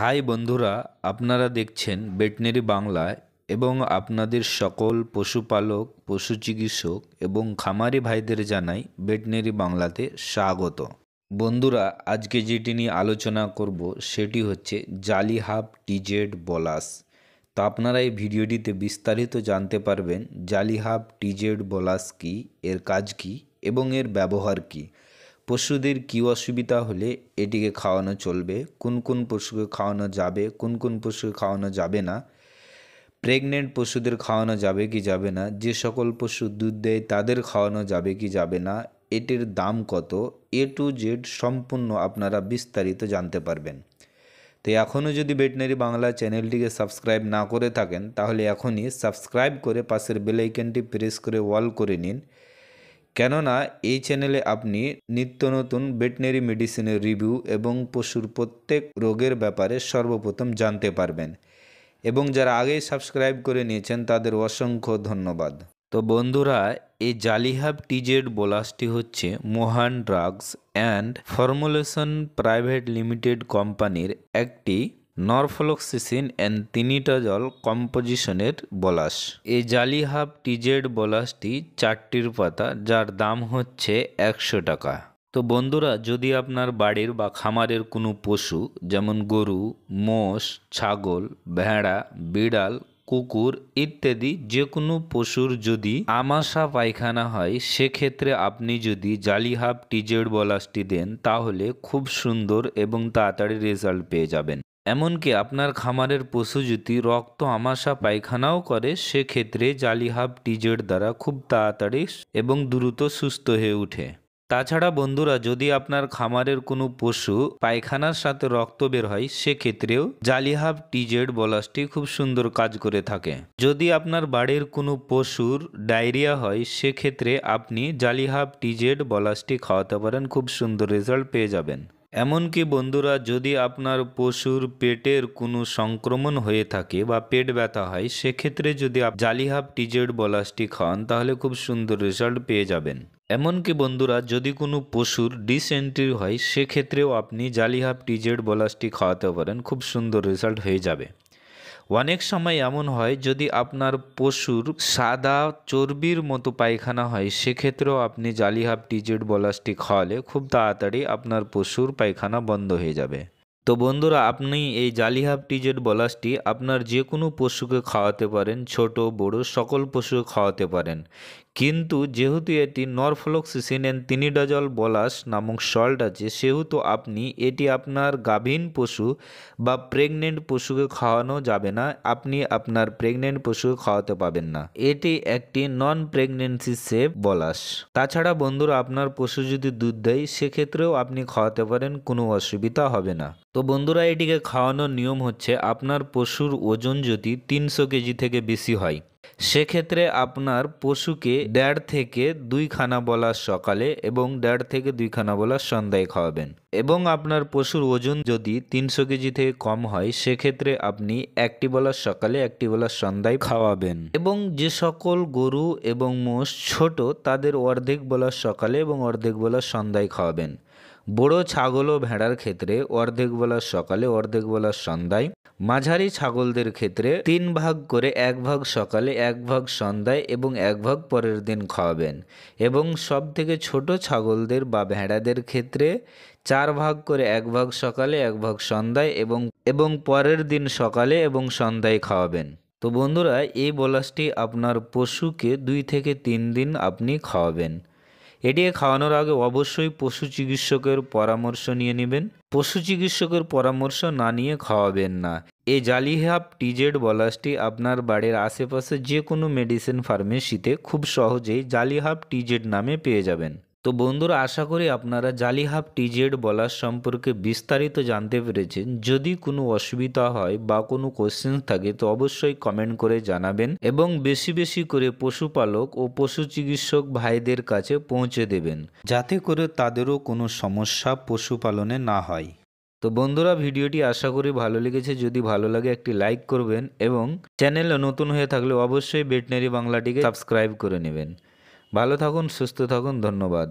High বন্ধুরা, আপনারা দেখছেন ভেটেরিনারি বাংলায় এবং আপনাদের সকল পশুপালক, পশু চিকিৎসক এবং খামারি ভাইদের জানাই ভেটেরিনারি বাংলাতে স্বাগত। বন্ধুরা, আজকে যেটি নিয়ে আলোচনা করব সেটি হচ্ছে জালি হাব টিজেড বলাস। তো আপনারা এই ভিডিওটিতে বিস্তারিত জানতে পারবেন জালি হাব টিজেড বলাস কী, এর কাজ কী এবং এর ব্যবহার কী, পশুদের কী অসুবিধা হলে এটিকে খাওয়ানো চলবে, কোন কোন পশুকে খাওয়ানো যাবে, কোন কোন পশুকে খাওয়ানো যাবে না, প্রেগনেন্ট পশুদের খাওয়ানো যাবে কি যাবে না, যে সকল পশু দুধ দেয় তাদের খাওয়ানো যাবে কি যাবে না, এটির দাম কত, এ টু জেড সম্পূর্ণ আপনারা বিস্তারিত জানতে পারবেন। তো এখনও যদি ভেটেরিনারি বাংলা চ্যানেলটিকে সাবস্ক্রাইব না করে থাকেন তাহলে এখনই সাবস্ক্রাইব করে পাশের বেল আইকনটি প্রেস করে অল করে নিন, কেননা এই চ্যানেলে আপনি নিত্য নতুন ভেটেরিনারি মেডিসিনের রিভিউ এবং পশুর প্রত্যেক রোগের ব্যাপারে সর্বপ্রথম জানতে পারবেন। এবং যারা আগেই সাবস্ক্রাইব করে নিয়েছেন তাদের অসংখ্য ধন্যবাদ। তো বন্ধুরা, এই জালি হাব টিজেড বলাসটি হচ্ছে Mohan drugs and formulation private limited কোম্পানির একটি নরফ্লক্সিসিন অ্যান্থিনিটাজল কম্পোজিশনের বলাস। এই জালি হাব টিজেড বলাসটি 4টির পাতা, যার দাম হচ্ছে 100 টাকা। তো বন্ধুরা, যদি আপনার বাড়ির বা খামারের কোনো পশু যেমন গরু, মোষ, ছাগল, ভেড়া, বিড়াল, কুকুর ইত্যাদি যে কোনো পশুর যদি আমাশা পায়খানা হয়, সেক্ষেত্রে আপনি যদি জালি হাব টিজেড বলাসটি দেন তাহলে খুব সুন্দর এবং তাড়াতাড়ি রেজাল্ট পেয়ে যাবেন। এমনকি আপনার খামারের পশু যদি রক্ত আমাশা পায়খানাও করে, সেক্ষেত্রে জালি হাব টিজেড দ্বারা খুব তাড়াতাড়ি এবং দ্রুত সুস্থ হয়ে ওঠে। তাছাড়া বন্ধুরা, যদি আপনার খামারের কোনো পশু পায়খানার সাথে রক্ত বের হয়, সেক্ষেত্রেও জালি হাব টিজেড বলাসটি খুব সুন্দর কাজ করে থাকে। যদি আপনার বাড়ির কোনো পশুর ডায়রিয়া হয়, সেক্ষেত্রে আপনি জালি হাব টিজেড বলাসটি খাওয়াতে পারেন, খুব সুন্দর রেজাল্ট পেয়ে যাবেন। এমনকি বন্ধুরা, যদি আপনার পশুর পেটের কোনো সংক্রমণ হয়ে থাকে বা পেট ব্যথা হয়, সেক্ষেত্রে যদি জালি হাব টিজেড বলাসটি খাওয়ান তাহলে খুব সুন্দর রেজাল্ট পেয়ে যাবেন। এমনকি বন্ধুরা, যদি কোনো পশুর ডিসেন্ট্রি হয়, সেক্ষেত্রেও আপনি জালি হাব টিজেড বলাসটি খাওয়াতে পারেন, খুব সুন্দর রেজাল্ট হয়ে যাবে। অনেক সময় এমন হয়, যদি আপনার পশুর সাদা চর্বির মতো পায়খানা হয়, সেক্ষেত্রেও আপনি জালি হাব টিজেড বলাসটি খাওয়ালে খুব তাড়াতাড়ি আপনার পশুর পায়খানা বন্ধ হয়ে যাবে। তো বন্ধুরা, আপনি এই জালি হাব টিজেড বলাসটি আপনার যে কোনো পশুকে খাওয়াতে পারেন, ছোট বড় সকল পশুকে খাওয়াতে পারেন। কিন্তু যেহেতু এটি নরফ্লক্সিসিন অ্যান্থিনিটাজল বলাস নামক সল্ট আছে, সেহেতু আপনি এটি আপনার গাভীন পশু বা প্রেগনেন্ট পশুকে খাওয়ানো যাবে না, আপনি আপনার প্রেগনেন্ট পশুকে খাওয়াতে পাবেন না। এটি একটি নন প্রেগনেন্সি সেফ বলাস। তাছাড়া বন্ধুরা, আপনার পশু যদি দুধ দেয়, সেক্ষেত্রেও আপনি খাওয়াতে পারেন, কোনো অসুবিধা হবে না। তো বন্ধুরা, এটিকে খাওয়ানোর নিয়ম হচ্ছে, আপনার পশুর ওজন যদি 300 কেজি থেকে বেশি হয়, সেক্ষেত্রে আপনার পশুকে 1.5 থেকে 2 খানা বলাস সকালে এবং 1.5 থেকে 2 খানা বলাস সন্ধ্যায় খাওয়াবেন। এবং আপনার পশুর ওজন যদি 300 কেজি থেকে কম হয়, সেক্ষেত্রে আপনি একটি বলাস সকালে একটি বলাস সন্ধ্যায় খাওয়াবেন। এবং যে সকল গরু এবং মোষ ছোট, তাদের অর্ধেক বলাস সকালে এবং অর্ধেক বলাস সন্ধ্যায় খাওয়াবেন। বড় ছাগল ও ভেড়ার ক্ষেত্রে অর্ধেক বলাস সকালে অর্ধেক বলাস সন্ধ্যায়। মাঝারি ছাগলদের ক্ষেত্রে 3 ভাগ করে 1 ভাগ সকালে 1 ভাগ সন্ধ্যায় এবং 1 ভাগ পরের দিন খাওয়াবেন। এবং সব থেকে ছোট ছাগলদের বা ভেড়াদের ক্ষেত্রে 4 ভাগ করে 1 ভাগ সকালে 1 ভাগ সন্ধ্যায় এবং পরের দিন সকালে এবং সন্ধ্যায় খাওয়াবেন। তো বন্ধুরা, এই বলাসটি আপনার পশুকে 2 থেকে 3 দিন আপনি খাওয়াবেন। এটিকে খাওয়ানোর আগে অবশ্যই পশু চিকিৎসকের পরামর্শ নিয়ে নেবেন। পশু চিকিৎসকের পরামর্শ না নিয়ে খাওয়াবেন না। এই জালি হাব টিজেড বলাসটি আপনার বাড়ির আশেপাশে যে কোনো মেডিসিন ফার্মেসিতে খুব সহজেই জালি হাব টিজেড নামে পেয়ে যাবেন। তো বন্ধুরা, আশা করি আপনারা জালি হাব টিজেড বলাস সম্পর্কে বিস্তারিত জানতে পেরেছেন। যদি কোনো অসুবিধা হয় বা কোনো কোশ্চেন থাকে তো অবশ্যই কমেন্ট করে জানাবেন এবং বেশি বেশি করে পশুপালক ও পশু চিকিৎসক ভাইদের কাছে পৌঁছে দেবেন, যাতে করে তাদেরও কোনো সমস্যা পশুপালনে না হয়। তো বন্ধুরা, ভিডিওটি আশা করি ভালো লেগেছে। যদি ভালো লাগে একটি লাইক করবেন এবং চ্যানেলে নতুন হয়ে থাকলে অবশ্যই ভেটেরিনারি বাংলাটিকে সাবস্ক্রাইব করে নেবেন। ভালো থাকুন, সুস্থ থাকুন, ধন্যবাদ।